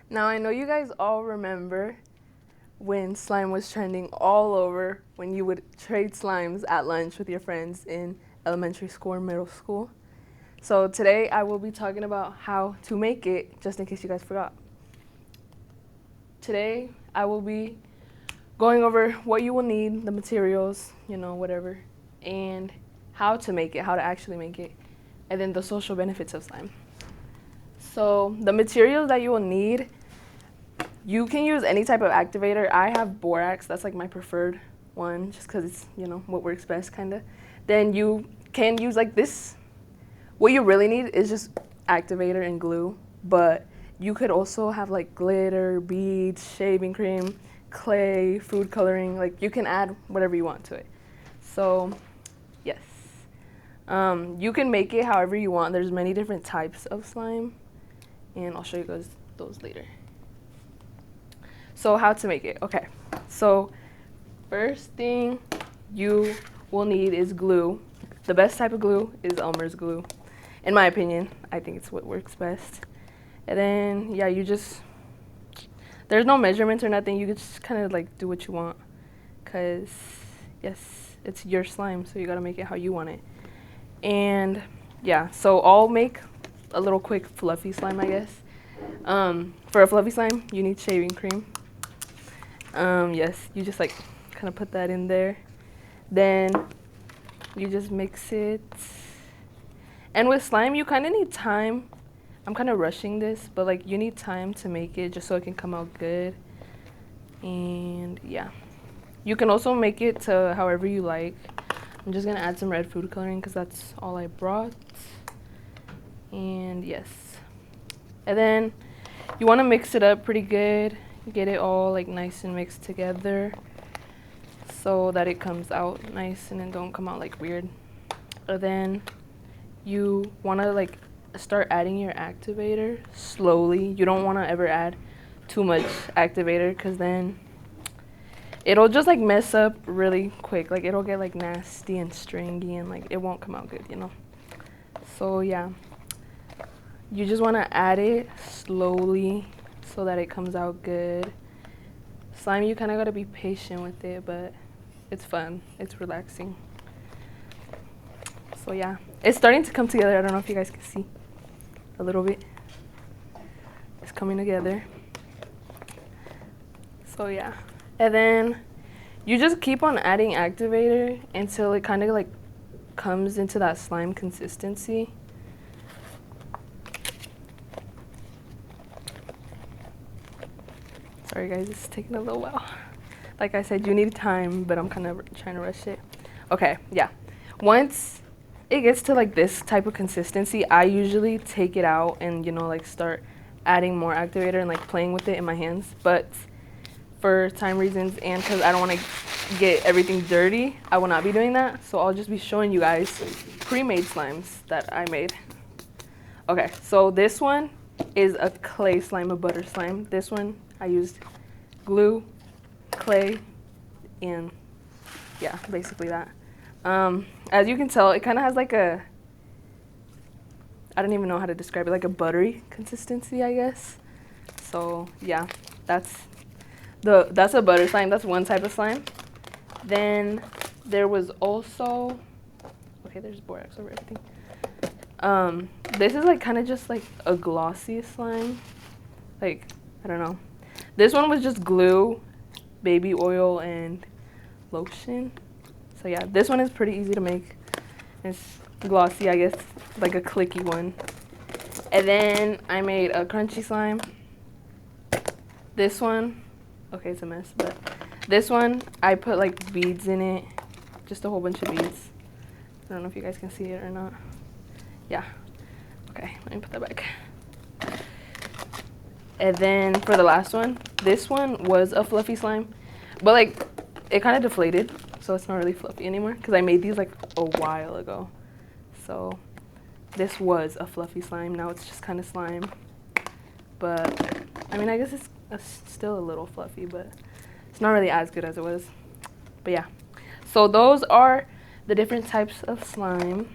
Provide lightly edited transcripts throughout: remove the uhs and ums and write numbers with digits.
Now, I know you guys all remember when slime was trending all over, when you would trade slimes at lunch with your friends in elementary school or middle school. So today I will be talking about how to make it, just in case you guys forgot. Today I will be going over what you will need, the materials, whatever, and how to make it, how to actually make it, and then the social benefits of slime. So the materials that you will need, you can use any type of activator. I have borax, that's like my preferred one, just because it's, what works best, kind of. Then you can use like this. What you really need is just activator and glue, but you could also have like glitter, beads, shaving cream, clay, food coloring. Like you can add whatever you want to it. So, yes. You can make it however you want. There's many different types of slime, and I'll show you guys those later. So how to make it? Okay, so first thing you will need is glue. The best type of glue is Elmer's glue. In my opinion, I think it's what works best. And then, yeah, there's no measurements or nothing. You can just kind of like do what you want. Because, yes, it's your slime, so you got to make it how you want it. And, yeah, so I'll make a little quick fluffy slime, I guess. For a fluffy slime, you need shaving cream. Yes, you just like kind of put that in there. Then you just mix it. And with slime, you kind of need time. I'm kind of rushing this, but like you need time to make it just so it can come out good. And yeah, you can also make it to however you like. I'm just gonna add some red food coloring because that's all I brought. And yes, and then you want to mix it up pretty good. Get it all like nice and mixed together so that it comes out nice and then don't come out like weird. And then you want to like start adding your activator slowly. You don't want to ever add too much activator because then it'll just like mess up really quick. Like it'll get like nasty and stringy and like it won't come out good. So yeah, you just want to add it slowly so that it comes out good. Slime, you kind of got to be patient with it, but it's fun. It's relaxing. So yeah, it's starting to come together. I don't know if you guys can see a little bit. It's coming together. So yeah, and then you just keep on adding activator until it kind of like comes into that slime consistency. Sorry guys, it's taking a little while. Like I said, you need time, but I'm kind of trying to rush it. Okay, yeah. Once it gets to like this type of consistency, I usually take it out and like start adding more activator and like playing with it in my hands. But for time reasons and because I don't want to get everything dirty, I will not be doing that. So I'll just be showing you guys pre-made slimes that I made. Okay, so this one is a clay slime, a butter slime. This one I used glue, clay, and yeah, basically that. As you can tell, it kind of has like I don't even know how to describe it, like a buttery consistency, I guess. So yeah, that's a butter slime. That's one type of slime. Then there was also, okay, there's borax over everything. This is like kind of just like a glossy slime. Like, I don't know. This one was just glue, baby oil, and lotion. So yeah, this one is pretty easy to make. It's glossy, I guess, like a clicky one. And then I made a crunchy slime. This one, okay, it's a mess, but this one, I put like beads in it, just a whole bunch of beads. I don't know if you guys can see it or not. Yeah, okay, let me put that back. And then for the last one, this one was a fluffy slime, but like it kind of deflated, so it's not really fluffy anymore because I made these like a while ago. So this was a fluffy slime. Now it's just kind of slime, but I mean, I guess it's still a little fluffy, but it's not really as good as it was. But yeah, so those are the different types of slime.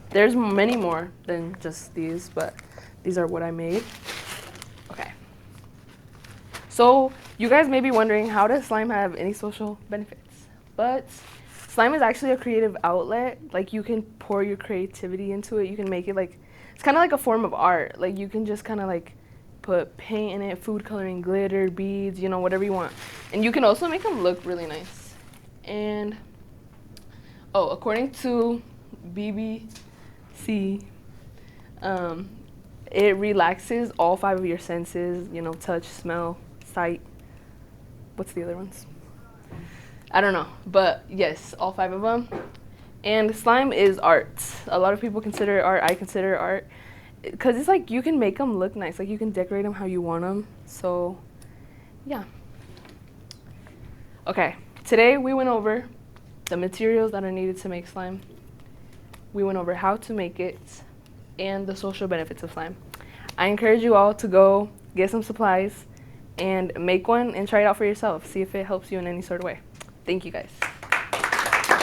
There's many more than just these, but these are what I made. Okay. So you guys may be wondering, how does slime have any social benefits? But slime is actually a creative outlet. Like, you can pour your creativity into it. You can make it like, it's kind of like a form of art. Like, you can just kind of like put paint in it, food coloring, glitter, beads, you know, whatever you want. And you can also make them look really nice. And, oh, according to BBC, it relaxes all 5 of your senses, you know, touch, smell, sight. What's the other ones? I don't know, but yes, all 5 of them. And slime is art. A lot of people consider it art. I consider it art because it's like you can make them look nice. Like, you can decorate them how you want them. So, yeah. Okay, today we went over the materials that are needed to make slime. We went over how to make it and the social benefits of slime. I encourage you all to go get some supplies and make one and try it out for yourself. See if it helps you in any sort of way. Thank you guys.